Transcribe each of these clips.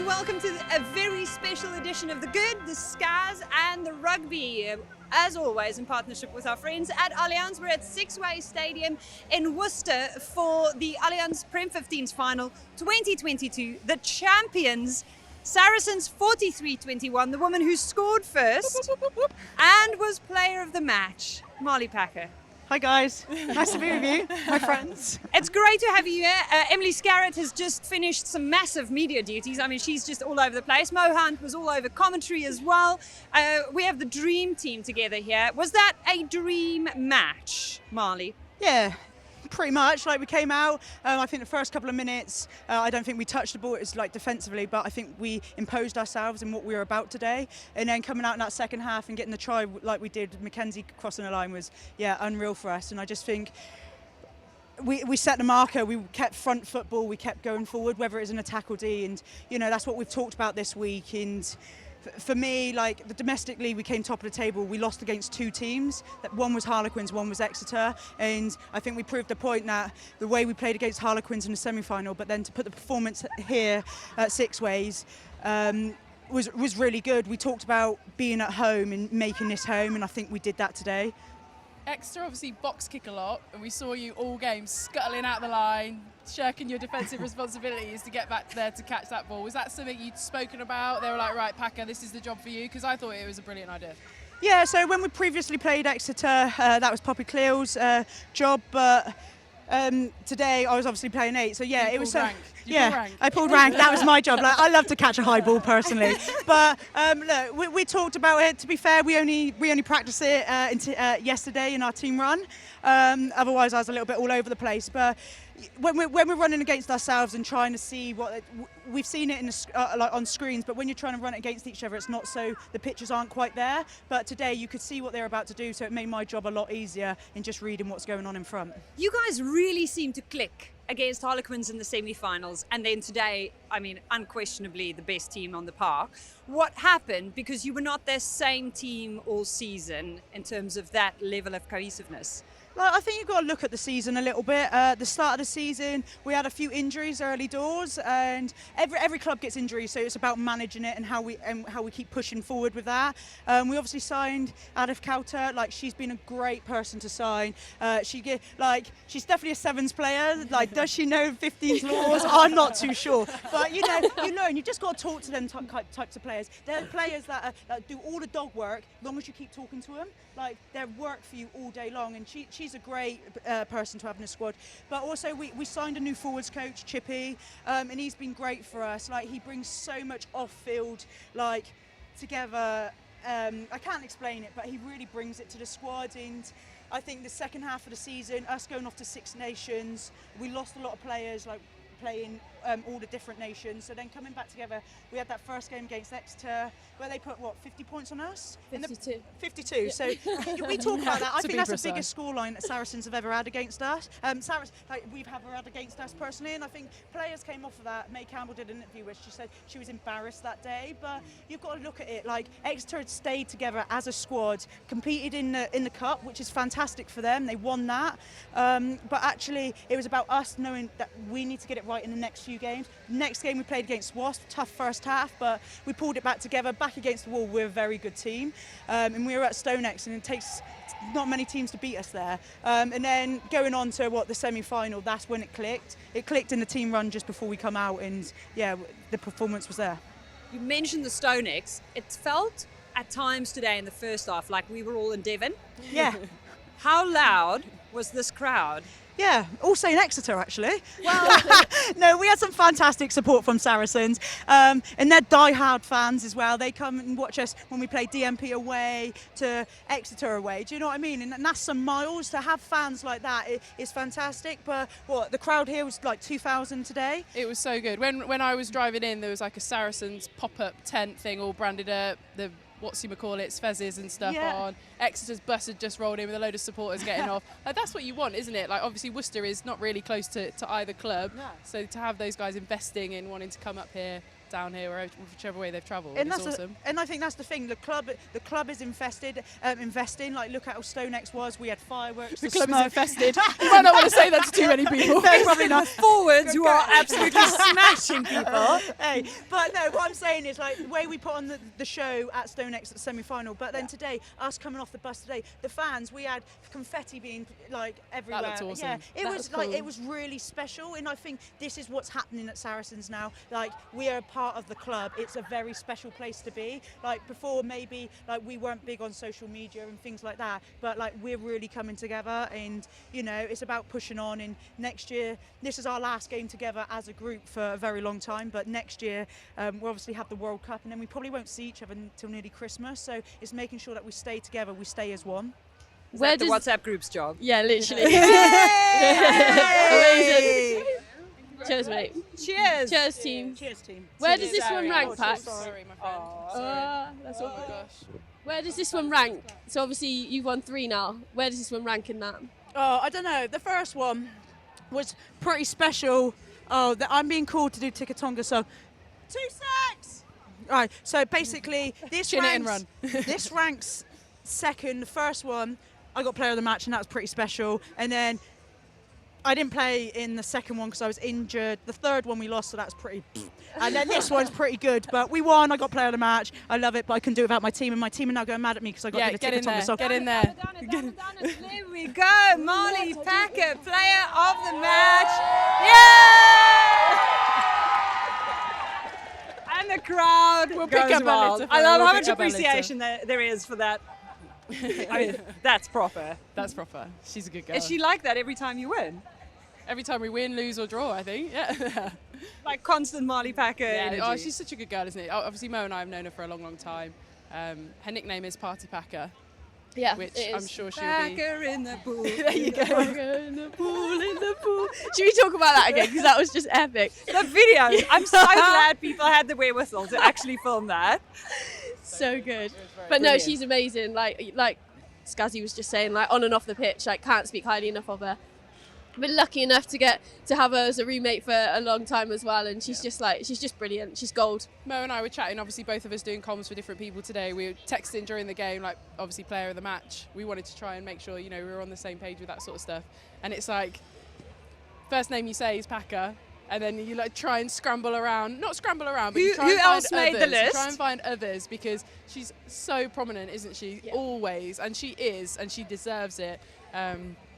and welcome to a very special edition of The Good, the Scaz and the Rugby. As always, in partnership with our friends at Allianz, we're at Sixways Stadium in Worcester for the Allianz Prem 15s final 2022. The champions, Saracens 43-21, the woman who scored first and was player of the match, Marley Packer. Hi guys, nice to be with you, my friends. It's great to have you here. Emily Scarrett has just finished some massive media duties. I mean, she's just all over the place. Mo Hunt was all over commentary as well. We have the dream team together here. Was that a dream match, Marley? Yeah, pretty much. Like we came out, I think the first couple of minutes, I don't think we touched the ball. It's like defensively, but I think we imposed ourselves in what we were about today. And then coming out in that second half and getting the try like we did, Mackenzie crossing the line was, unreal for us. And I just think we set the marker, we kept front football, we kept going forward, whether it was an attack or D. And, that's what we've talked about this week. And for me, like domestically, we came top of the table. We lost against two teams. One was Harlequins, one was Exeter, and I think we proved the point that the way we played against Harlequins in the semi-final, but then to put the performance here at Sixways was really good. We talked about being at home and making this home, and I think we did that today. Exeter obviously box kick a lot, and we saw you all game scuttling out the line, shirking your defensive responsibilities to get back there to catch that ball. Was that something you'd spoken about? They were like, right, Packer, this is the job for you? Because I thought it was a brilliant idea. Yeah, so when we previously played Exeter, that was Poppy Cleo's job, but today I was obviously playing 8, so yeah, it was rank. I pulled rank. That was my job. Like, I love to catch a high ball personally, but look, we talked about it. To be fair, we only practiced it yesterday in our team run. Otherwise, I was a little bit all over the place. But when we're running against ourselves and trying to see what we've seen it in like on screens, but when you're trying to run it against each other, it's not so the pitches aren't quite there. But today you could see what they're about to do, so it made my job a lot easier in just reading what's going on in front. You guys really seem to click against Harlequins in the semi-finals, and then today, I mean, unquestionably the best team on the park. What happened? Because you were not the same team all season in terms of that level of cohesiveness. Well, I think you've got to look at the season a little bit. The start of the season, we had a few injuries early doors, and every club gets injuries, so it's about managing it and how we keep pushing forward with that. We obviously signed Adif Kauter. Like, she's been a great person to sign. She's definitely a sevens player. Like, does she know 15s laws? I'm not too sure, but you learn. You just got to talk to them types of players. They're players that do all the dog work. As long as you keep talking to them, like, they're work for you all day long, and she's a great person to have in the squad. But also we signed a new forwards coach, Chippy, and he's been great for us. Like, he brings so much off-field, like, together. I can't explain it, but he really brings it to the squad. And I think the second half of the season, us going off to Six Nations, we lost a lot of players, like playing all the different nations. So then coming back together, we had that first game against Exeter where they put 50 points on us? 52. 52. So we talk about that. I think that's the biggest scoreline that Saracens have ever had against us. We've ever had against us personally, and I think players came off of that. May Campbell did an interview where she said she was embarrassed that day, but you've got to look at it like Exeter had stayed together as a squad, competed in the cup, which is fantastic for them. They won that, but actually it was about us knowing that we need to get it right in the next few games. Next game we played against Wasp, tough first half, but we pulled it back together, back against the wall. We're a very good team, and we were at StoneX, and it takes not many teams to beat us there. And then going on to the semi-final, that's when it clicked. It clicked in the team run just before we come out, and yeah, the performance was there. You mentioned the StoneX. It felt at times today in the first half like we were all in Devon. Yeah. How loud was this crowd? Yeah, all saying Exeter actually. Well, no, we had some fantastic support from Saracens, and they're die-hard fans as well. They come and watch us when we play DMP away to Exeter away. Do you know what I mean? And that's some miles. To have fans like that is fantastic. But the crowd here was like 2,000 today. It was so good. When I was driving in, there was like a Saracens pop-up tent thing all branded up. The Fezes and stuff on. Exeter's bus had just rolled in with a load of supporters getting off. Like, that's what you want, isn't it? Like, obviously Worcester is not really close to either club, so to have those guys investing in wanting to come up here down here, or whichever way they've travelled. And it's that's awesome. and I think that's the thing. The club is investing. Like, look at how StoneX was. We had fireworks. The club is infested. You might not want to say that to too many people. No, probably not. Forwards who are absolutely smashing people. Hey, but no, what I'm saying is, like, the way we put on the show at StoneX at the semi-final, but then today, us coming off the bus today, the fans, we had confetti being like everywhere. That looked awesome. Yeah, That was was like cool. it was really special, and I think this is what's happening at Saracens now. Like, we are a part of the club. It's a very special place to be. Like, before, maybe like we weren't big on social media and things like that, but like we're really coming together, and you know, it's about pushing on. And next year, this is our last game together as a group for a very long time, but next year we'll obviously have the World Cup, and then we probably won't see each other until nearly Christmas, so it's making sure that we stay together, we stay as one. Is that the WhatsApp group's job? Yeah, literally. Amazing. Cheers, mate. Cheers. Cheers, team. Cheers, team. Where does this one rank, Pax? Sorry, my friend. That's Oh all. my gosh. Where does this one rank? So obviously you've won 3 now. Where does this one rank in that? Oh, I don't know. The first one was pretty special. Oh, I'm being called to do Ticketonga, so 2 secs. Right. So basically, this Chin it and ranks. run. This ranks second. The first one, I got player of the match, and that was pretty special. And then I didn't play in the second one because I was injured. The third one we lost, so that's pretty. And then this one's pretty good, but we won. I got player of the match. I love it, but I couldn't do it without my team, and my team are now going mad at me because I got Yeah, to get in Ticketonga. there. So Get in there. There we go. Molly Packer, player of the match. Yeah! And the crowd We'll pick goes up a wild. litter for I her. love We'll how pick much up a litter. appreciation there is for that. I mean, that's proper. That's proper. She's a good girl. Is she like that every time you win? Every time we win, lose or draw, I think. Yeah. Like constant Molly Packer energy. Oh, she's such a good girl, isn't it? Obviously, Mo and I have known her for a long, long time. Her nickname is Party Packer, Yeah, which it I'm is. sure she'll be. Packer in the pool. There you go. In the pool. Should we talk about that again? Because that was just epic. The videos. I'm so glad people had the wherewithal to actually film that. So good. It was very But no, brilliant. she's amazing. Like Scazzy was just saying, like on and off the pitch, like can't speak highly enough of her. Been lucky enough to get to have her as a roommate for a long time as well, and she's just brilliant. She's gold. Mo and I were chatting, obviously both of us doing comms for different people today. We were texting during the game, like obviously player of the match. We wanted to try and make sure, you know, we were on the same page with that sort of stuff. And it's like, first name you say is Packer, and then you like try and scramble around. Not scramble around, but you try Who and find else made the others. You list? try and find others because she's so prominent, isn't she? Yeah. Always, and she is, and she deserves it.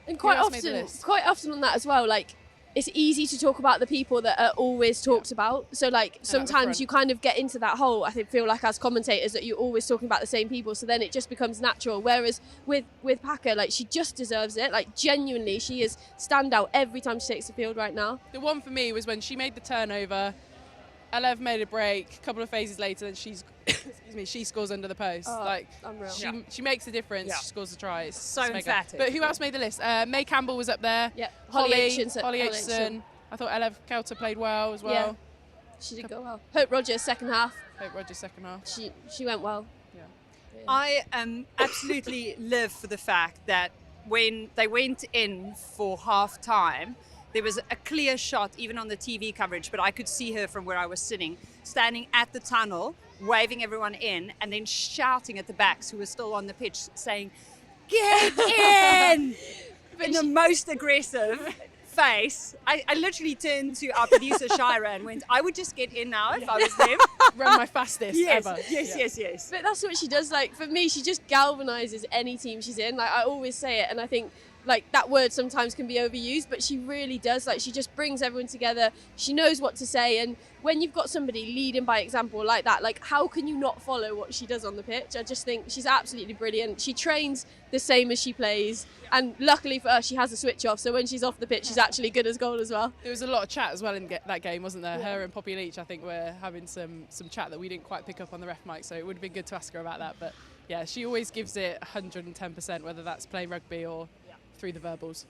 And quite else made the often list? on that as well, like it's easy to talk about the people that are always talked about. So like the sometimes front. you kind of get into that hole. I feel like as commentators that you're always talking about the same people. So then it just becomes natural. Whereas with Packer, like she just deserves it. Like genuinely, she is standout every time she takes the field right now. The one for me was when she made the turnover. Alev made a break. A couple of phases later, then she scores under the post. Oh, like unreal. she makes the difference. Yeah. She scores a try. It's So mega. emphatic. But who else made the list? May Campbell was up there. Yeah, Holly Aitchison. Aitchison. I thought Alev Kelter played well as well. Yeah. She did go well. Hope Rogers second half. Hope Rogers second half. She went well. I absolutely live for the fact that when they went in for half time, there was a clear shot, even on the TV coverage, but I could see her from where I was sitting, standing at the tunnel, waving everyone in, and then shouting at the backs who were still on the pitch, saying, "Get in!" in the most aggressive face. I literally turned to our producer, Shira, and went, I would just get in now if I was them. Run my fastest Yes, ever. yes. But that's what she does. Like for me, she just galvanizes any team she's in. Like I always say it, and I think like that word sometimes can be overused, but she really does. Like she just brings everyone together. She knows what to say, and when you've got somebody leading by example like that, like how can you not follow what she does on the pitch? I just think she's absolutely brilliant. She trains the same as she plays, and luckily for her, she has a switch off. So when she's off the pitch, she's actually good as goal as well. There was a lot of chat as well in that game, wasn't there? Her and Poppy Leach, I think, were having some chat that we didn't quite pick up on the ref mic, so it would have been good to ask her about that. But yeah, she always gives it 110%, whether that's playing rugby or through the verbals.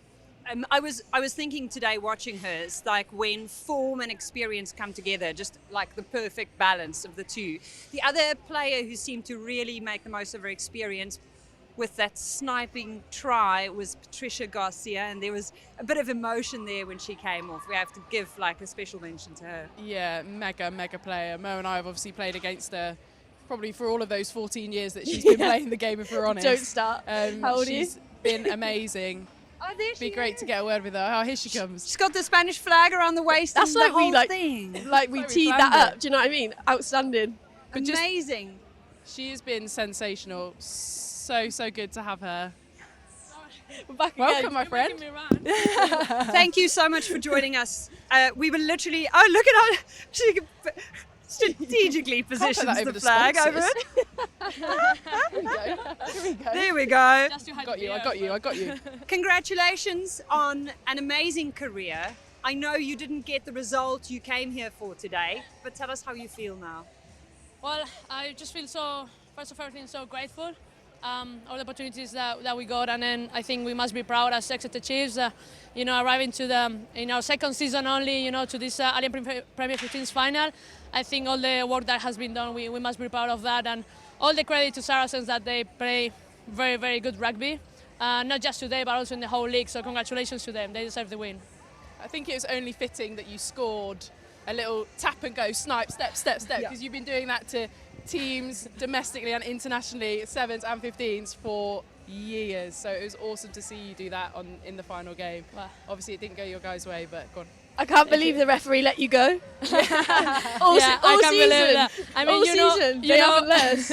I was thinking today watching her, it's like when form and experience come together, just like the perfect balance of the two. The other player who seemed to really make the most of her experience, with that sniping try was Patricia Garcia, and there was a bit of emotion there when she came off. We have to give like a special mention to her. Yeah, mega player. Mo and I have obviously played against her probably for all of those 14 years that she's been playing the game, if we're honest. Don't start. How old are you? She's been amazing. Oh, there Be great to get a word with her. Oh, here she comes. She's got the Spanish flag around the waist. That's and like the we whole like thing. like we Like we teed that planned up. it. Do you know what I mean? Outstanding. But just- Amazing. She has been sensational. So good to have her. We're back Welcome, again. my friend. Thank you so much for joining us. We were literally. Oh, look at how she strategically positions that over the the flag over sponsors. it. There we go. I got you. Congratulations on an amazing career. I know you didn't get the result you came here for today, but tell us how you feel now. Well, I just feel so, first of everything, so grateful. All the opportunities that we got, and then I think we must be proud as Exeter Chiefs, arriving to in our second season only, to this Allianz Premier 15s final. I think all the work that has been done, we must be proud of that, and all the credit to Saracens that they play very, very good rugby, not just today, but also in the whole league. So congratulations to them; they deserve the win. I think it was only fitting that you scored a little tap and go, snipe, step, because you've been doing that to teams domestically and internationally, 7s and 15s for years. So it was awesome to see you do that in the final game. Wow. Obviously it didn't go your guys' way, but go on. I can't believe the referee let you go. all I can't season. believe that. I mean, all season. They haven't let us.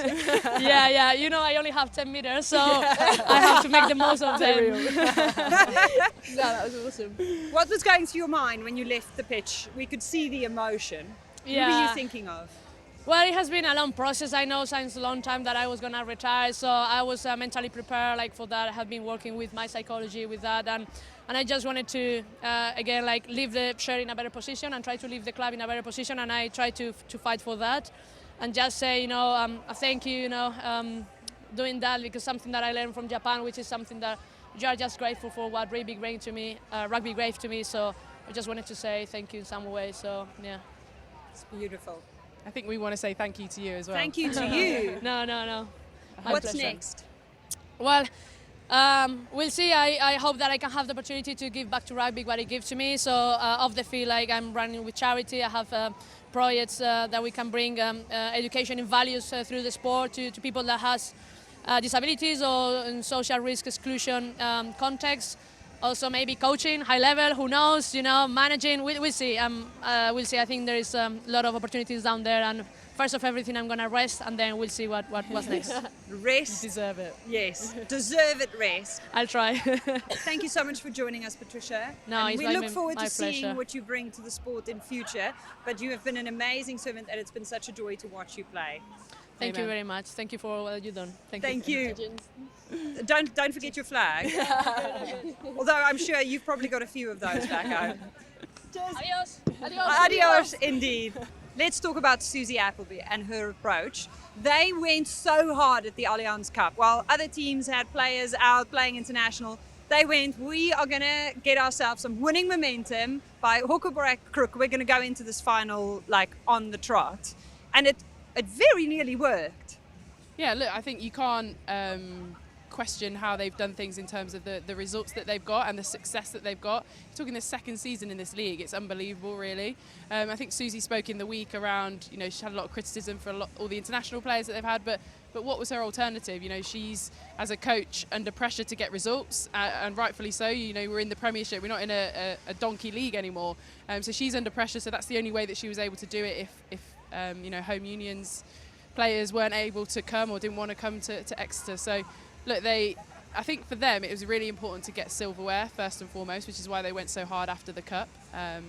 yeah. I only have 10 meters, so I have to make the most of them. No, that was awesome. What was going through your mind when you left the pitch? We could see the emotion. What were you thinking of? Well, it has been a long process. I know since a long time that I was going to retire, so I was mentally prepared for that. I have been working with my psychology with that, and I just wanted to again leave the shirt in a better position and try to leave the club in a better position, and I try to fight for that, and just say thank you doing that, because something that I learned from Japan, which is something that you are just grateful for what rugby gave to me. So I just wanted to say thank you in some way. So yeah, It's beautiful. I think we want to say thank you to you as well. Thank you to you. no. My What's pleasure. next? Well, we'll see. I hope that I can have the opportunity to give back to rugby what it gives to me. So off the field, I'm running with charity. I have projects that we can bring education and values through the sport to people that has disabilities or in social risk exclusion context. Also maybe coaching, high level, who knows, managing, we'll see. We'll see. I think there is a lot of opportunities down there, and first of everything I'm going to rest, and then we'll see what's next. Rest. You deserve it. Yes, deserve it rest. I'll try. Thank you so much for joining us, Patricia. No, and it's we look forward my to seeing pleasure. what you bring to the sport in future. But you have been an amazing servant, and it's been such a joy to watch you play. Thank you Amen. very much. Thank you for what you've done. Thank you. Don't forget your flag. Although I'm sure you've probably got a few of those back home. Adios. Adios, indeed. Let's talk about Susie Appleby and her approach. They went so hard at the Allianz Cup. While other teams had players out playing international, they went, we are going to get ourselves some winning momentum by hook or by crook. We're going to go into this final on the trot. And it very nearly worked. Yeah, look, I think you can't question how they've done things in terms of the results that they've got and the success that they've got. You're talking the second season in this league. It's unbelievable, really. I think Susie spoke in the week around, she had a lot of criticism for all the international players that they've had, but what was her alternative? She's, as a coach, under pressure to get results, and rightfully so. We're in the Premiership. We're not in a donkey league anymore. So she's under pressure, so that's the only way that she was able to do it if home unions players weren't able to come or didn't want to come to Exeter. So look, I think for them it was really important to get silverware first and foremost, which is why they went so hard after the cup, and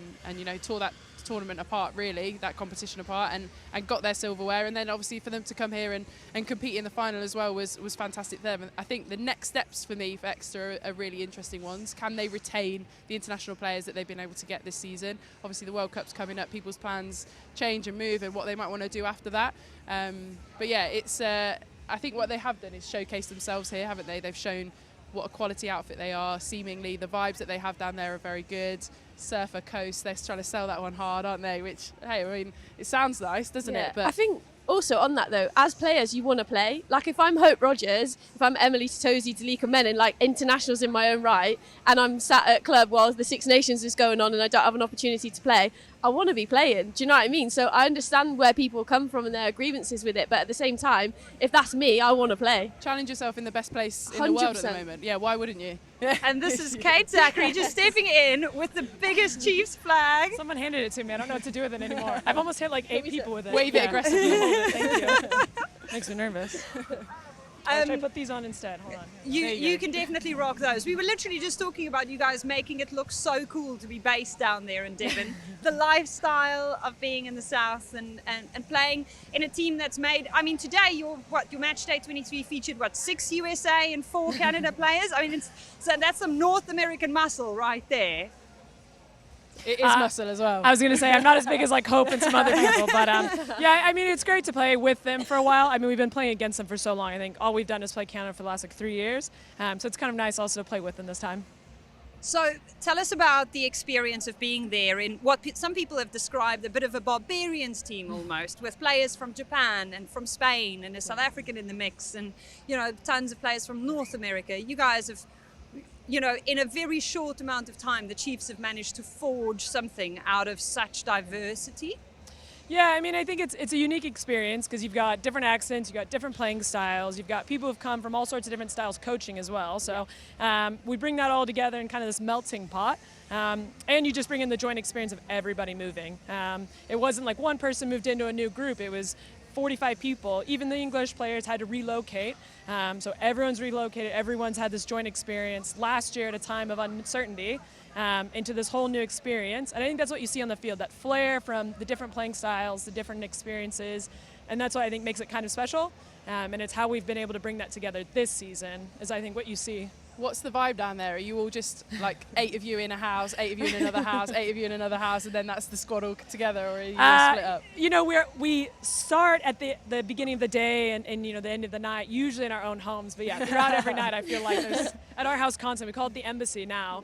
tore that tournament apart, really, that competition apart, and got their silverware. And then obviously for them to come here and compete in the final as well was fantastic for them. And I think the next steps for me for Exeter are really interesting ones. Can they retain the international players that they've been able to get this season? Obviously the World Cup's coming up, people's plans change and move and what they might want to do after that. But yeah, it's I think what they have done is showcase themselves here, haven't they? They've shown what a quality outfit they are. Seemingly the vibes that they have down there are very good. Surfer Coast, they're trying to sell that one hard, aren't they? Which, hey, I mean, it sounds nice, doesn't it? But I think also on that though, as players, you want to play. Like if I'm Hope Rogers, if I'm Emily Totosi, Talika Menon, like internationals in my own right, and I'm sat at club while the Six Nations is going on and I don't have an opportunity to play, I want to be playing. Do you know what I mean? So I understand where people come from and their grievances with it, but at the same time, if that's me, I want to play. Challenge yourself in the best place in the world at the 100%. moment. Yeah, why wouldn't you? And this is Kate Zackary just stepping in with the biggest Chiefs flag. Someone handed it to me. I don't know what to do with it anymore. I've almost hit like 8 people with it. Wave it aggressively. Thank you. Makes me nervous. Should I put these on instead? Hold on. You can definitely rock those. We were literally just talking about you guys making it look so cool to be based down there in Devon. The lifestyle of being in the south and playing in a team that's made, I mean, today your match day 23 featured 6 USA and 4 Canada players. I mean, so that's some North American muscle right there. It is muscle as well. I was going to say, I'm not as big as like Hope and some other people, but yeah, I mean, it's great to play with them for a while. I mean, we've been playing against them for so long. I think all we've done is play Canada for the last 3 years. So it's kind of nice also to play with them this time. So tell us about the experience of being there in what some people have described a bit of a barbarians team almost, with players from Japan and from Spain and a South African in the mix and, tons of players from North America. You guys have, in a very short amount of time, the Chiefs have managed to forge something out of such diversity. Yeah, I mean, I think it's a unique experience because you've got different accents, you've got different playing styles, you've got people who've come from all sorts of different styles coaching as well. So we bring that all together in kind of this melting pot. And you just bring in the joint experience of everybody moving. It wasn't like one person moved into a new group. It was 45 people. Even the English players had to relocate. So everyone's relocated. Everyone's had this joint experience last year at a time of uncertainty into this whole new experience. And I think that's what you see on the field, that flair from the different playing styles, the different experiences. And that's what I think makes it kind of special. And it's how we've been able to bring that together this season is I think what you see. What's the vibe down there? Are you all just like 8 of you in a house, 8 of you in another house, 8 of you in another house, and then that's the squad all together, or are you all split up? We start at the beginning of the day and the end of the night, usually in our own homes. But yeah, throughout every night, I feel like there's at our house constantly. We call it the embassy now.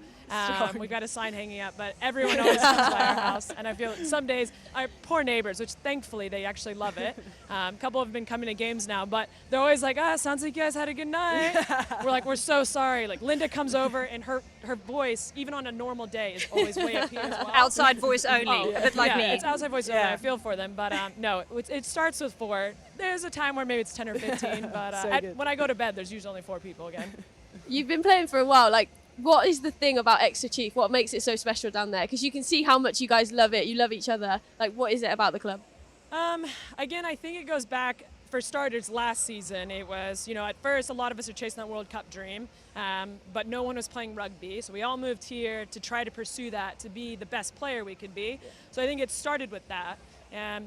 We've got a sign hanging up, but everyone always comes by our house. And I feel some days our poor neighbors, which thankfully they actually love it. A couple have been coming to games now, but they're always like, sounds like you guys had a good night. We're like, we're so sorry. Like Linda comes over and her voice, even on a normal day, is always way up here as well. Outside voice only, a bit like me. It's outside voice only. I feel for them, but no, it starts with 4. There's a time where maybe it's 10 or 15, but when I go to bed, there's usually only 4 people again. You've been playing for a while, what is the thing about Exeter Chief? What makes it so special down there? Because you can see how much you guys love it. You love each other. What is it about the club? Again, I think it goes back, for starters, last season. It was, at first, a lot of us are chasing that World Cup dream, but no one was playing rugby. So we all moved here to try to pursue that, to be the best player we could be. So I think it started with that.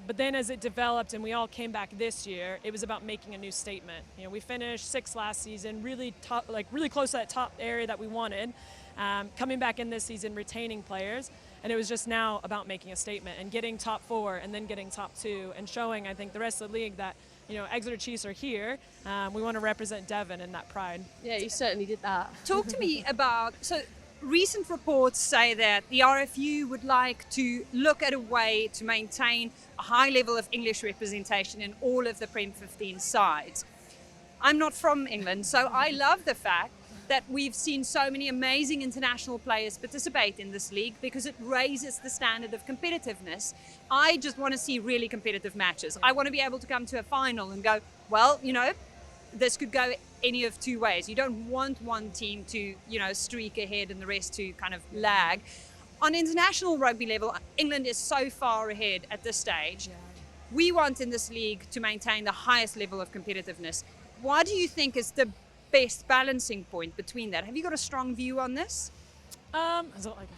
But then as it developed and we all came back this year, it was about making a new statement. We finished 6th last season, really close to that top area that we wanted. Coming back in this season, retaining players, and it was just now about making a statement and getting top 4 and then getting top 2 and showing, I think, the rest of the league that Exeter Chiefs are here. We want to represent Devon and that pride. Yeah, you certainly did that. Talk to me about recent reports say that the RFU would like to look at a way to maintain a high level of English representation in all of the Prem 15 sides. I'm not from England, so I love the fact that we've seen so many amazing international players participate in this league because it raises the standard of competitiveness. I just want to see really competitive matches. I want to be able to come to a final and go, well, this could go any of 2 ways. You don't want one team to, streak ahead and the rest to kind of lag. On international rugby level, England is so far ahead at this stage. Yeah. We want in this league to maintain the highest level of competitiveness. What do you think is the best balancing point between that? Have you got a strong view on this? I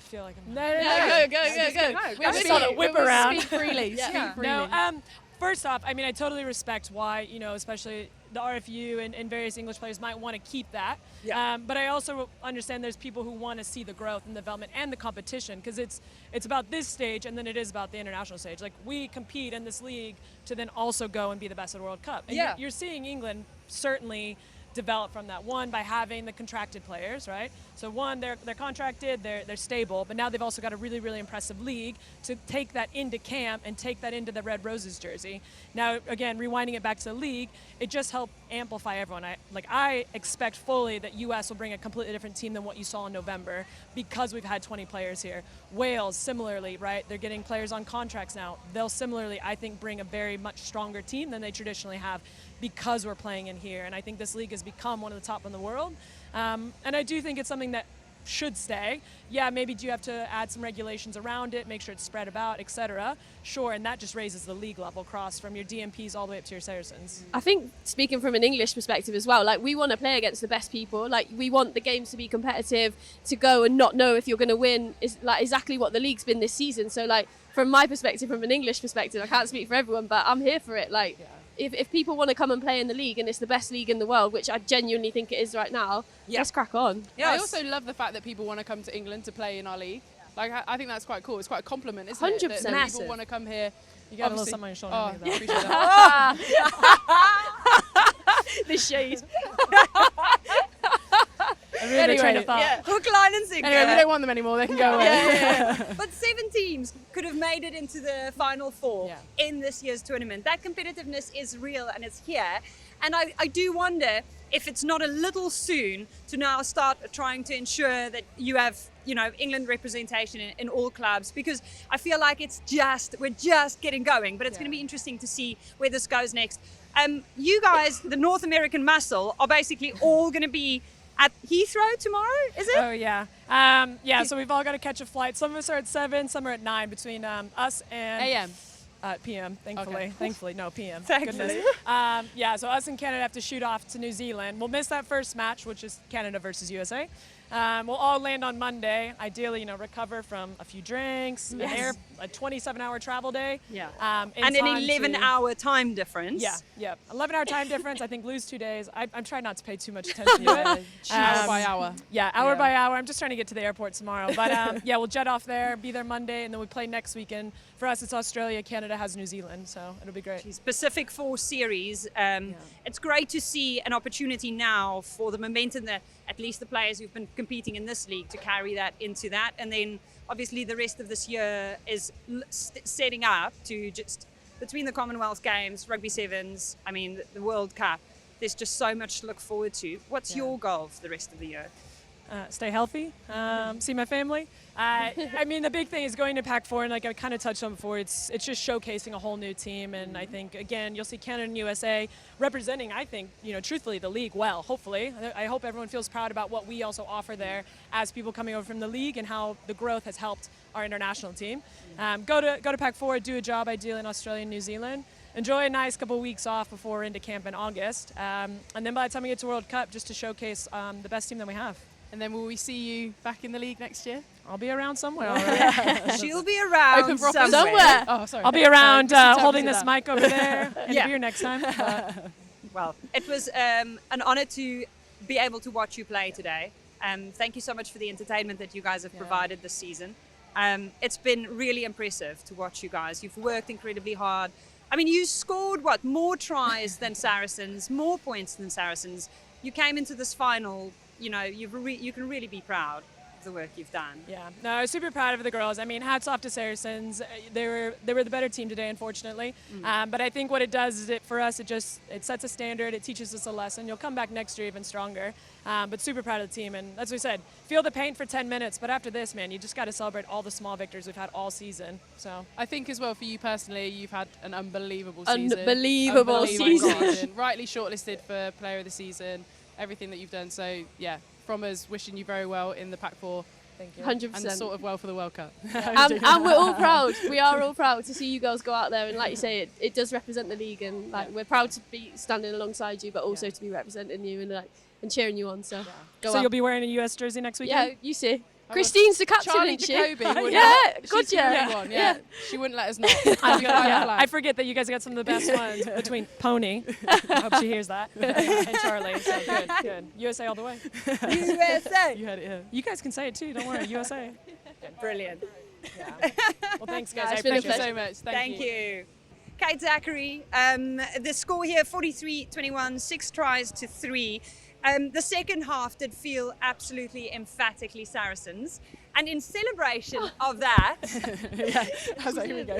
feel like I'm... No. Go. We just want to whip around. Speak freely. Yeah. No, first off, I mean, I totally respect why, especially the RFU and various English players might want to keep that. Yeah. But I also understand there's people who want to see the growth and development and the competition because it's about this stage and then it is about the international stage. Like we compete in this league to then also go and be the best at the World Cup. And you're seeing England certainly develop from that. One, by having the contracted players, right? So one, they're contracted, they're stable, but now they've also got a really, really impressive league to take that into camp and take that into the Red Roses jersey. Now, again, rewinding it back to the league, it just helped amplify everyone. I expect fully that US will bring a completely different team than what you saw in November because we've had 20 players here. Wales, similarly, right? They're getting players on contracts now. They'll similarly, I think, bring a very much stronger team than they traditionally have because we're playing in here. And I think this league has become one of the top in the world. And I do think it's something that should stay. Yeah, maybe do you have to add some regulations around it, make sure it's spread about, etc. Sure, and that just raises the league level across from your DMPs all the way up to your Saracens. I think speaking from an English perspective as well, like we want to play against the best people. Like we want the games to be competitive, to go and not know if you're going to win is like exactly what the league's been this season. So like from my perspective, from an English perspective, I can't speak for everyone, but I'm here for it. Like if people want to come and play in the league and it's the best league in the world, which I genuinely think it is right now, let's crack on. Yes. I also love the fact that people want to come to England to play in our league. Like I think that's quite cool. It's quite a compliment, isn't it? 100%. That people want to come here. You got a little something on your shoulder. Oh, maybe, appreciate that. The shade. Anyway, Hook, line and sinker. Anyway, we don't want them anymore. They can go away. But 7 teams could have made it into the final 4 in this year's tournament. That competitiveness is real and it's here. And I do wonder if it's not a little soon to now start trying to ensure that you have, England representation in all clubs, because I feel like we're just getting going, but it's going to be interesting to see where this goes next. You guys, the North American muscle, are basically all going to be at Heathrow tomorrow, is it? Oh, yeah. So we've all got to catch a flight. Some of us are at 7, some are at 9 between us and... AM. PM, thankfully. Okay. Thankfully, no, PM. Thankfully. Goodness. So us and Canada have to shoot off to New Zealand. We'll miss that first match, which is Canada versus USA. We'll all land on Monday. Ideally, recover from a few drinks, a 27-hour travel day. Yeah. And an 11-hour time difference. Yeah. 11-hour time difference. I think lose 2 days. I'm trying not to pay too much attention to it. Hour by hour. Yeah, hour by hour. I'm just trying to get to the airport tomorrow. But we'll jet off there, be there Monday, and then we play next weekend. For us, it's Australia. Canada has New Zealand, so it'll be great. Pacific 4 series. It's great to see an opportunity now for the momentum that at least the players who've been competing in this league to carry that into that. And then obviously the rest of this year is setting up to just, between the Commonwealth Games, Rugby Sevens, the World Cup, there's just so much to look forward to. What's your goal for the rest of the year? Stay healthy, see my family. The big thing is going to Pac 4, and like I kind of touched on before, it's just showcasing a whole new team. And I think, again, you'll see Canada and USA representing, I think, truthfully, the league well, hopefully. I hope everyone feels proud about what we also offer there as people coming over from the league and how the growth has helped our international team. Go to Pac 4, do a job ideally in Australia and New Zealand. Enjoy a nice couple of weeks off before we're into camp in August. And then by the time we get to World Cup, just to showcase the best team that we have. And then will we see you back in the league next year? I'll be around somewhere already. She'll be around Open for somewhere. Oh, sorry. I'll be around holding this mic over there and a beer next time. Well, it was an honor to be able to watch you play today. Thank you so much for the entertainment that you guys have provided this season. It's been really impressive to watch you guys. You've worked incredibly hard. You scored, more tries than Saracens, more points than Saracens. You came into this final, you can really be proud of the work you've done. Yeah, no, I was super proud of the girls. Hats off to Saracens. They were the better team today, unfortunately. But I think what it does is it sets a standard. It teaches us a lesson. You'll come back next year even stronger. But super proud of the team. And as we said, feel the paint for 10 minutes. But after this, man, you just got to celebrate all the small victories we've had all season. So I think as well for you personally, you've had an unbelievable season. Unbelievable season. Rightly shortlisted for Player of the Season. Everything that you've done. So yeah, from us wishing you very well in the Pac 4. Thank you. 100%. And sort of well for the World Cup. And we're all proud. We are all proud to see you girls go out there, and like you say, it does represent the league, and we're proud to be standing alongside you, but also to be representing you and cheering you on. So So you'll be wearing a US jersey next weekend? Yeah, you see. Christine's the captain, Charlie isn't she? Jacoby. Good, yeah. She wouldn't let us know. I forget that you guys got some of the best ones between Pony, I hope she hears that, and Charlie. So good. USA all the way. USA! You had it, yeah. You guys can say it too, don't worry, USA. Brilliant. Yeah. Well, thanks guys. I it's been a appreciate it. so much. Thank you. Kate Zackary, the score here 43-21, 6 tries to 3. The second half did feel absolutely emphatically Saracens. And in celebration of that, Here we go.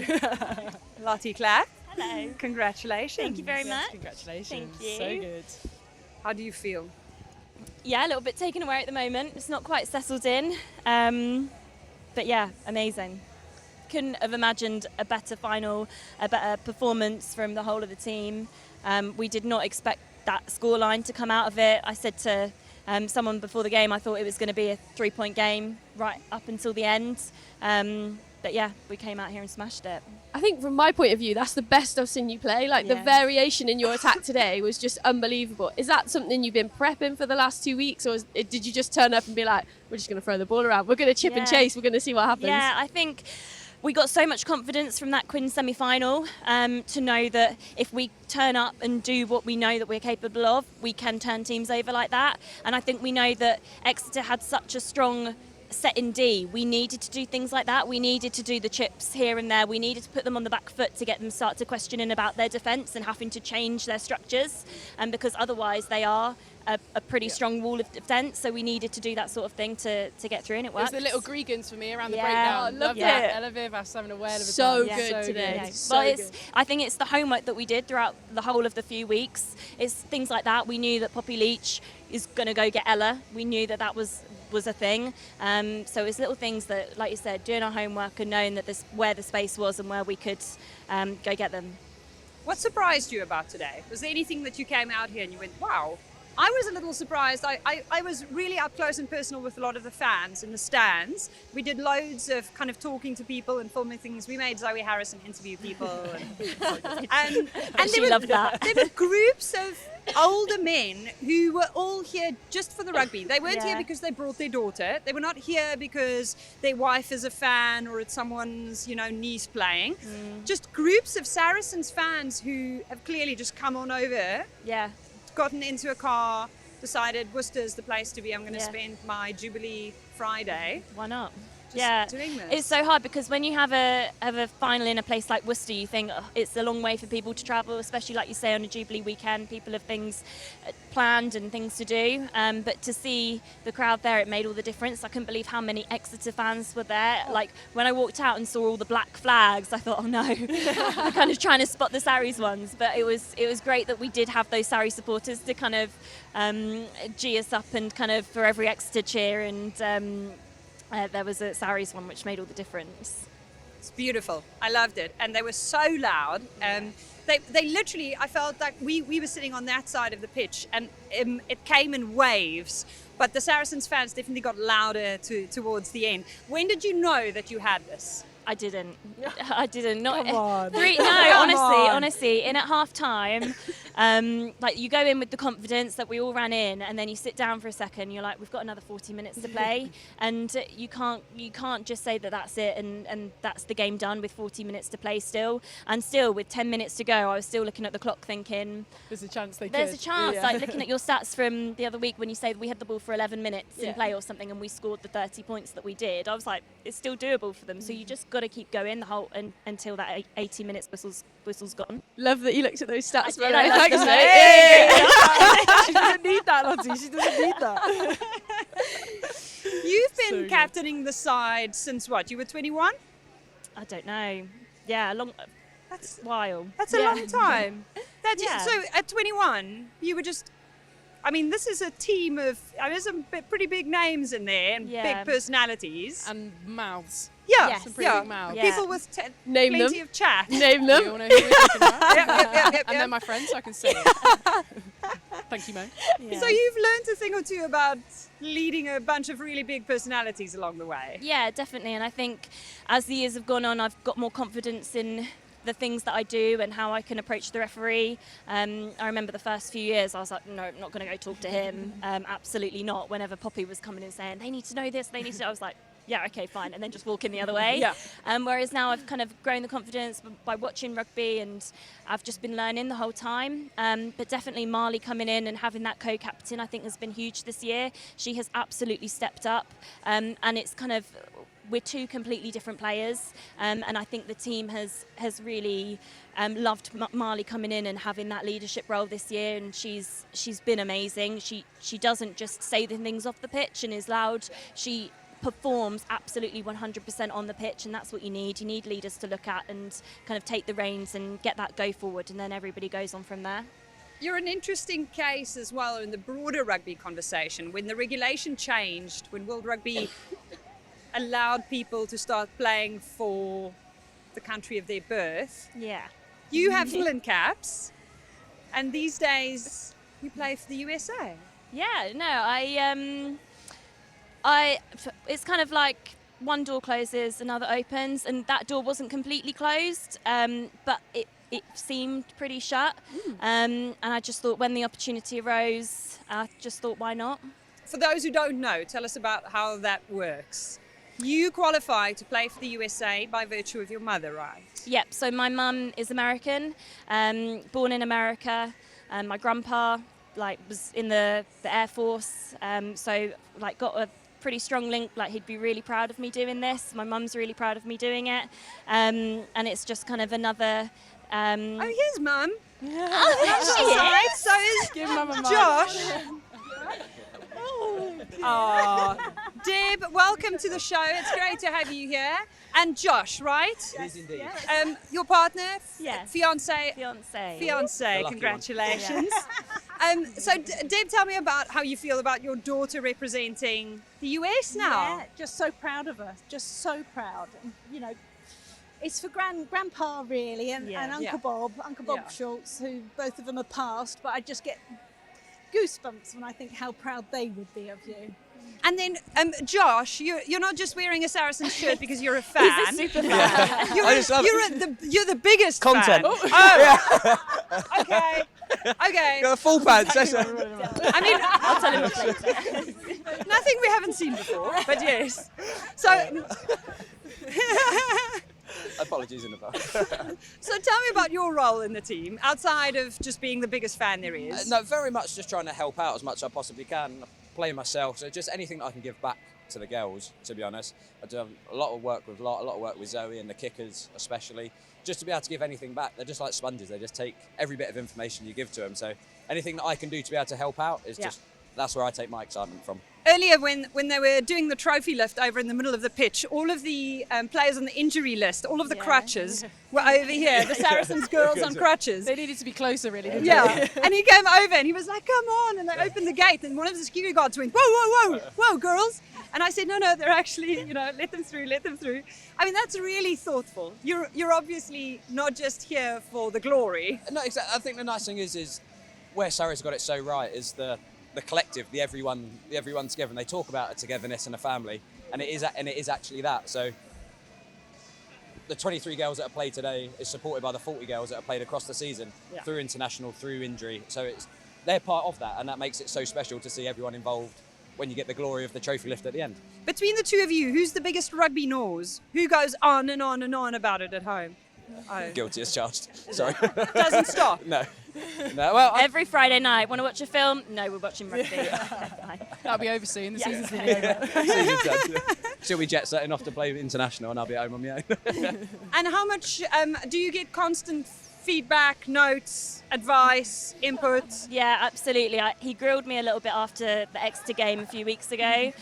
Lotte Clapp, Hello. congratulations. Thank you very much. Congratulations. Thank you. So good. How do you feel? Yeah, a little bit taken away at the moment. It's not quite settled in. But yeah, amazing. Couldn't have imagined a better final, a better performance from the whole of the team. We did not expect that scoreline to come out of it. I said to someone before the game, I thought it was going to be a 3-point game right up until the end. But yeah, we came out here and smashed it. I think from my point of view, that's the best I've seen you play. Like the Yeah. variation in your attack today was just unbelievable. Is that something you've been prepping for the last 2 weeks, or did you just turn up and be like, we're just going to throw the ball around, we're going to chip and Yeah. chase, we're going to see what happens? Yeah, I think we got so much confidence from that Quinn semi-final to know that if we turn up and do what we know that we're capable of, we can turn teams over like that. And I think we know that Exeter had such a strong set in D. We needed to do things like that. We needed to do the chips here and there. We needed to put them on the back foot to get them start to questioning about their defence and having to change their structures. And because otherwise they are a pretty strong wall of defence, so we needed to do that sort of thing to get through, and it It was worked. the little Gregans for me around the Yeah. breakdown. Oh, Loved yeah. that. Ella Viv, I was having a whale of a So time. good today. Yeah. So Well, good. I think it's the homework that we did throughout the whole of the few weeks. It's things like that. We knew that Poppy Leach is going to go get Ella. We knew that that was a thing. So it's little things that, like you said, doing our homework and knowing that where the space was and where we could go get them. What surprised you about today? Was there anything that you came out here and you went, wow? I was a little surprised. I was really up close and personal with a lot of the fans in the stands. We did loads of kind of talking to people and filming things. We made Zoe Harrison interview people. And She loved that. There were groups of older men who were all here just for the rugby. They weren't here Yeah. because they brought their daughter. They were not here because their wife is a fan or it's someone's, niece playing. Just groups of Saracens fans who have clearly just come on over, Yeah. gotten into a car, decided Worcester's the place to be. I'm going to Yeah. spend my Jubilee Friday Why not? just doing this. It's so hard because when you have a final in a place like Worcester, you think it's a long way for people to travel, especially like you say on a Jubilee weekend. People have things planned and things to do. But to see the crowd there, it made all the difference. I couldn't believe how many Exeter fans were there. Like when I walked out and saw all the black flags, I thought, oh no, I'm kind of trying to spot the Sarries ones. But it was great that we did have those Sarri supporters to kind of gee us up and kind of for every Exeter cheer, and there was a Sarries one which made all the difference. It's beautiful. I loved it. And they were so loud. They literally, I felt like we were sitting on that side of the pitch and it came in waves. But the Saracens fans definitely got louder towards the end. When did you know that you had this? I didn't. Not Come on. honestly. In at half time, like you go in with the confidence that we all ran in, and then you sit down for a second. You're like, we've got another 40 minutes to play, and you can't just say that that's it and that's the game done with 40 minutes to play still. And still with 10 minutes to go, I was still looking at the clock thinking, There's a chance they there's could. a chance. Yeah. Like looking at your stats from the other week when you say that we had the ball for 11 minutes Yeah. in play or something, and we scored the 30 points that we did. I was like, it's still doable for them. So you just got to keep going the whole until that 80 minutes whistle's gone. Love that you looked at those stats. did, by the way. I looked Thanks, at mate. She doesn't need that, Lottie. She doesn't need that. You've been So good. captaining the side since what? You were 21? I don't know. Yeah, a long That's while. That's a Yeah. long time. Yeah. So at 21, you were just. I mean, this is a team of. There's some pretty big names in there and Yeah. big personalities. And mouths. Yeah, Yes. Some pretty big mouths. Yeah. People with Name plenty them. of chat. Name You them. all know who we're talking about? Yep. And they're my friends, so I can say it. Thank you, Mo. Yeah. So you've learned a thing or two about leading a bunch of really big personalities along the way. Yeah, definitely. And I think as the years have gone on, I've got more confidence in the things that I do and how I can approach the referee. I remember the first few years I was like, no, I'm not going to go talk to him. Absolutely not. Whenever Poppy was coming and saying, they need to know this, they need to know, I was like, yeah, okay, fine. And then just walking the other way. Yeah. Whereas now I've kind of grown the confidence by watching rugby, and I've just been learning the whole time. But definitely Marley coming in and having that co-captain, I think has been huge this year. She has absolutely stepped up. And it's kind of we're two completely different players, and I think the team has really loved Marley coming in and having that leadership role this year, and she's been amazing. She doesn't just say the things off the pitch and is loud. She performs absolutely 100% on the pitch, and that's what you need. You need leaders to look at and kind of take the reins and get that go forward, and then everybody goes on from there. You're an interesting case as well in the broader rugby conversation. When the regulation changed, when World Rugby allowed people to start playing for the country of their birth, Yeah. you have Lynn caps, and these days you play for the USA. Yeah, no, it's kind of like one door closes, another opens, and that door wasn't completely closed, but it seemed pretty shut. And I just thought when the opportunity arose, I just thought, why not? For those who don't know, tell us about how that works. You qualify to play for the USA by virtue of your mother, right? Yep, so my mum is American, born in America. My grandpa was in the Air Force, so got a pretty strong link. He'd be really proud of me doing this. My mum's really proud of me doing it, and it's just kind of another. Oh, here's Mum. Oh, So is Give Mum a mic. Josh. Oh, Deb, welcome to the show. It's great to have you here. And Josh, right? It is indeed. Your partner? Yes. Fiance? Fiance. Fiance, lucky congratulations. So Deb, tell me about how you feel about your daughter representing the US now. Yeah, just so proud of her. Just so proud. You know, it's for Grandpa really, and Uncle Yeah. Bob Yeah. Schultz, who both of them are passed. But I just get goosebumps when I think how proud they would be of you. And then, Josh, you're not just wearing a Saracens shirt because you're a fan. He's a super fan. You're, I just love you're the biggest Content. fan. Oh, okay. Got full pants. That's I mean, I'll tell him later. nothing we haven't seen before, but yes. So, Apologies in advance. so tell me about your role in the team, outside of just being the biggest fan there is. No, very much just trying to help out as much as I possibly can. Play myself, so just anything that I can give back to the girls. To be honest, I do a lot of work with Lotte, a lot of work with Zoe and the kickers, especially. Just to be able to give anything back. They're just like sponges. They just take every bit of information you give to them. So anything that I can do to be able to help out is just that's where I take my excitement from. Earlier, when they were doing the trophy lift over in the middle of the pitch, all of the players on the injury list, all of the crutches were over here. The Saracens girls on crutches. They needed to be closer, really, didn't Yeah, and he came over and he was like, "Come on!" And they opened the gate, and one of the security guards went, "Whoa, whoa, whoa, whoa, girls!" And I said, "No, they're actually, let them through, let them through." I mean, that's really thoughtful. You're obviously not just here for the glory. No, exactly. I think the nice thing is where Sarah's got it so right is the collective, the everyone together, and they talk about a togetherness and a family, and it is actually that. So the 23 girls that have played today is supported by the 40 girls that have played across the season through international, through injury. So they're part of that, and that makes it so special to see everyone involved when you get the glory of the trophy lift at the end. Between the two of you, who's the biggest rugby nose? Who goes on and on and on about it at home? Oh. Guilty as charged. Sorry. Doesn't stop. No. Well, Every Friday night, want to watch a film? No, we're watching rugby. That'll be over soon. The Yeah. season's nearly over. season's done. She'll be jet setting off to play international, and I'll be at home on my own. And how much do you get constant feedback, notes, advice, input? Yeah, absolutely. He grilled me a little bit after the Exeter game a few weeks ago.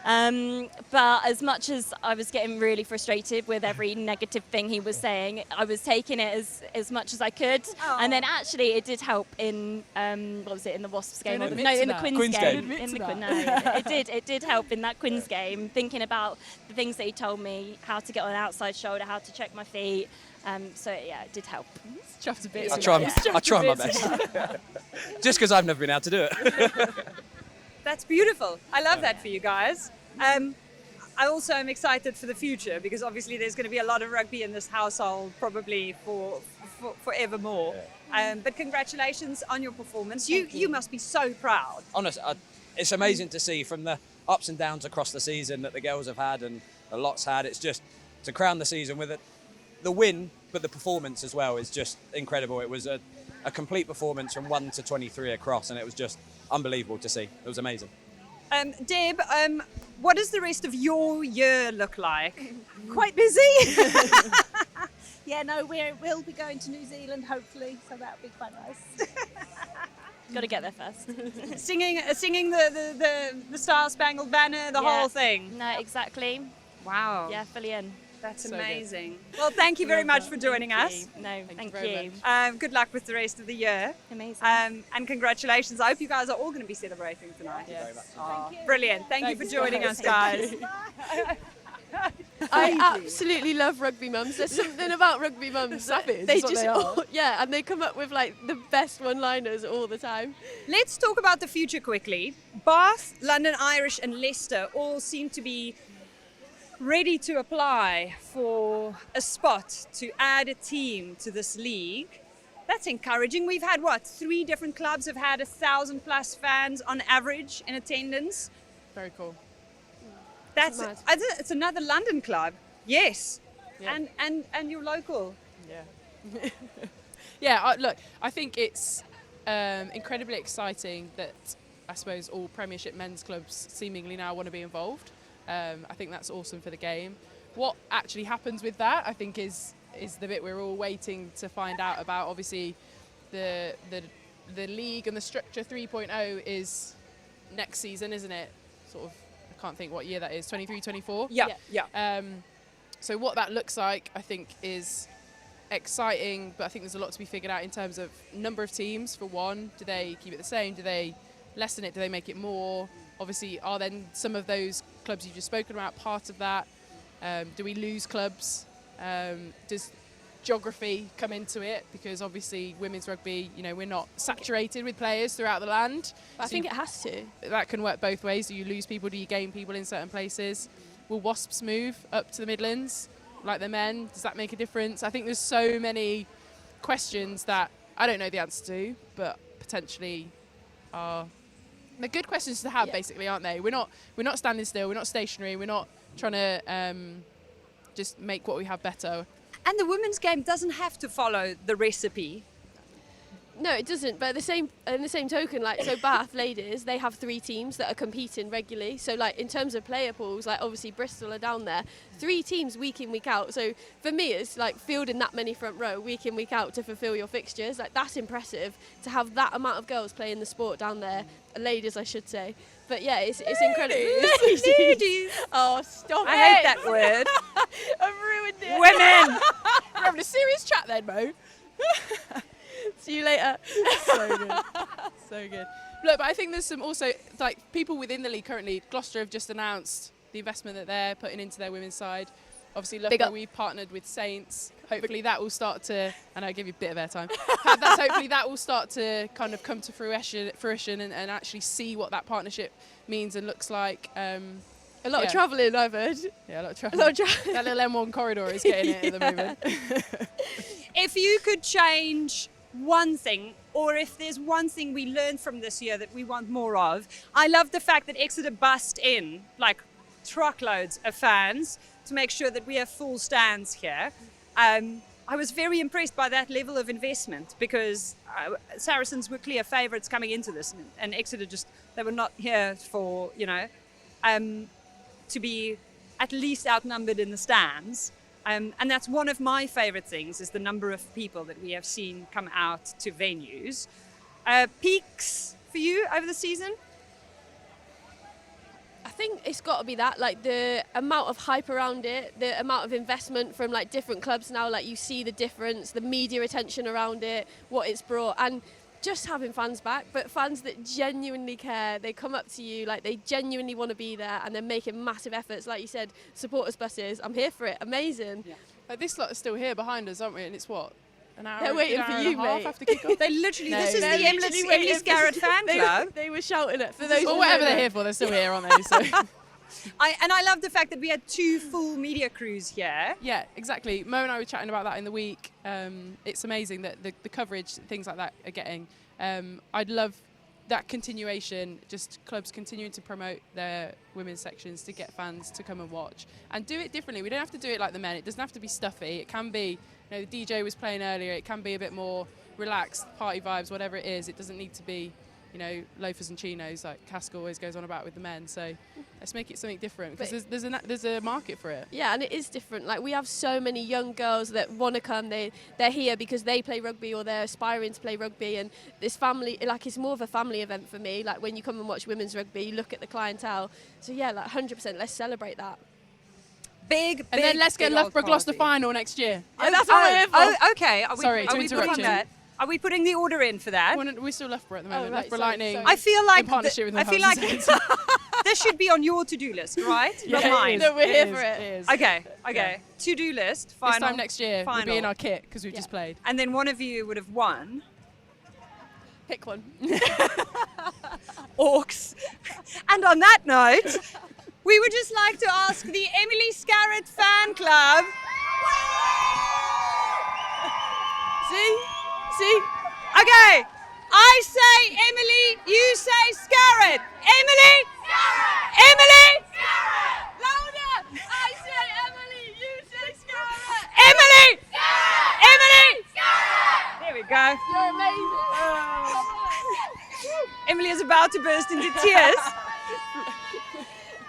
But as much as I was getting really frustrated with every negative thing he was saying, I was taking it as much as I could. Oh. And then actually it did help in, what was it, in the Wasps game? Don't admit No, to in the that. Quins Quins game. game. In the Admit to No, yeah, it did help in that Quins game, thinking about the things that he told me, how to get on an outside shoulder, how to check my feet. So yeah, it did help. Chuffed to bits. I with try that. I try my best. Just because I've never been able to do it. That's beautiful. I love that for you guys. I also am excited for the future because obviously there's going to be a lot of rugby in this household probably for forevermore. But congratulations on your performance. You must be so proud. Honestly, it's amazing to see from the ups and downs across the season that the girls have had and the Lotte's had. It's just to crown the season with the win, but the performance as well is just incredible. It was a complete performance from 1 to 23 across, and it was just unbelievable to see. It was amazing. Deb, what does the rest of your year look like? Quite busy. Yeah, no, we'll be going to New Zealand hopefully, so that'll be quite nice. Got to get there first. Singing the Star Spangled Banner, the whole thing. No, exactly. Wow. Yeah, fully in. That's So amazing. Well, thank you very much for joining us. No, Thank thank you you. very Good luck with the rest of the year. Amazing. And congratulations. I hope you guys are all going to be celebrating tonight. Yes. Oh, brilliant. Thank you for Thanks, joining guys. us, guys. I absolutely love rugby mums. There's something about rugby mums. Savage, They is what just, they are. yeah, and they come up with like the best one-liners all the time. Let's talk about the future quickly. Bath, London Irish, and Leicester all seem to be ready to apply for a spot to add a team to this league. That's encouraging. We've had 3 different clubs have had 1,000+ fans on average in attendance. Very cool. That's mad. it's another London club. Yes. Yeah. And you're local. Yeah. Yeah, look, I think it's incredibly exciting that I suppose all Premiership men's clubs seemingly now want to be involved. I think that's awesome for the game. What actually happens with that, I think, is the bit we're all waiting to find out about. Obviously, the league and the structure 3.0 is next season, isn't it? Sort of, I can't think what year that is, 23, 24? Yeah. So what that looks like, I think, is exciting, but I think there's a lot to be figured out in terms of number of teams, for one. Do they keep it the same? Do they lessen it? Do they make it more? Obviously, are then some of those clubs you've just spoken about part of that? Do we lose clubs? Does geography come into it? Because obviously women's rugby, we're not saturated with players throughout the land. I think it has to. That can work both ways. Do you lose people? Do you gain people in certain places? Will Wasps move up to the Midlands like the men? Does that make a difference? I think there's so many questions that I don't know the answer to, but potentially are they're good questions to have, basically, aren't they? We're not standing still. We're not stationary. We're not trying to just make what we have better. And the women's game doesn't have to follow the recipe. No, it doesn't. But in the same token, so Bath ladies, they have 3 teams that are competing regularly. So in terms of player pools, obviously Bristol are down there, 3 teams week in, week out. So for me, it's fielding that many front row week in, week out to fulfil your fixtures. That's impressive to have that amount of girls playing the sport down there, ladies, I should say. But yeah, it's incredible. Ladies. Oh, stop I it! hate that word. I've ruined it. Women. We're having a serious chat then, Mo. See you later. So good. So good. Look, but I think there's some also, people within the league currently. Gloucester have just announced the investment that they're putting into their women's side. Obviously, Loughborough, we've partnered with Saints. Hopefully that will start to, and I'll give you a bit of airtime. Hopefully that will start to kind of come to fruition and actually see what that partnership means and looks like. A lot of travelling, I've heard. Yeah, a lot of travelling. That little M1 corridor is getting it at the moment. If you could change one thing, or if there's one thing we learned from this year that we want more of, I love the fact that Exeter bussed in truckloads of fans to make sure that we have full stands here. I was very impressed by that level of investment because Saracens were clear favourites coming into this, and Exeter they were not here for, to be at least outnumbered in the stands. And that's one of my favourite things, is the number of people that we have seen come out to venues. Peaks for you over the season? I think it's got to be that, the amount of hype around it, the amount of investment from different clubs now, you see the difference, the media attention around it, what it's brought, and just having fans back, but fans that genuinely care. They come up to you, they genuinely want to be there, and they're making massive efforts. Like you said, supporters buses, I'm here for it, amazing. Yeah. This lot is still here behind us, aren't we? And it's what? An hour, They're waiting an for hour you, and a half mate. after kick-off? They literally, No, this is they're the literally Emily Scarrett fan club. They were shouting it for those. Or whatever they're here for, they're still here, aren't they? So. I love the fact that we had 2 full media crews here. Yeah, exactly. Mo and I were chatting about that in the week. It's amazing that the coverage, things like that, are getting. I'd love that continuation, just clubs continuing to promote their women's sections to get fans to come and watch and do it differently. We don't have to do it like the men. It doesn't have to be stuffy. It can be, the DJ was playing earlier, it can be a bit more relaxed, party vibes, whatever it is. It doesn't need to be you know, loafers and chinos, like Casca always goes on about with the men. So let's make it something different, because there's a market for it. Yeah, and it is different. Like, we have so many young girls that want to come. They're here because they play rugby or they're aspiring to play rugby. And this family, like, it's more of a family event for me. Like, when you come and watch women's rugby, you look at the clientele. So yeah, like 100%, let's celebrate that. Big, And then let's get big Loughborough old Gloucester party. final next year. Oh, that's what we're here for. Okay. Sorry to are we interrupt putting you. that? Are we putting the order in for that? We're still Loughborough at the moment. right, Loughborough sorry, Lightning. sorry. I feel like in partnership with I feel like Northampton. this should be on your to-do list, right? Yeah, Not mine. it is, No, we're here is, for it. is. Okay. Yeah. To-do list. This Final. time next year, we'll be final. in our kit because we've just played. And then one of you would have won. Pick one. Orcs. And on that note, we would just like to ask the Emily Scarrett fan club. See? Okay, I say Emily, you say Scarrett. Emily? Scarrett! Emily? Scarrett! Louder! I say Emily, you say Scarrett. Emily! Scarrett! Emily! Scarrett! There we go. You're amazing. Emily is about to burst into tears.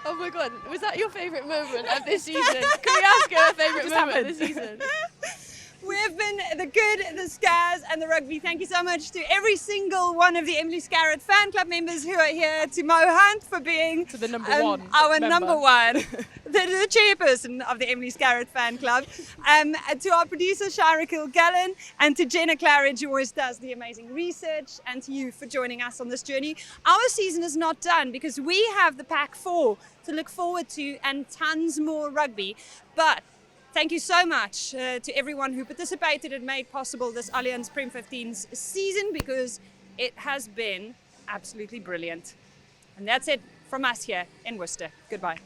Oh my God, was that your favourite moment of this season? Can we ask her her favourite moment of the season? We've been the Good, the Scaz and the Rugby. Thank you so much to every single one of the Emily Scarrett fan club members who are here, to Mo Hunt for being To the number one our member. number one, the chairperson of the Emily Scarrett fan club, to our producer Shira Kilgallen, and to Jenna Claridge, who always does the amazing research, and to you for joining us on this journey. Our season is not done because we have the Pack 4 to look forward to and tons more rugby, but thank you so much to everyone who participated and made possible this Allianz Prem 15's season, because it has been absolutely brilliant. And that's it from us here in Worcester. Goodbye.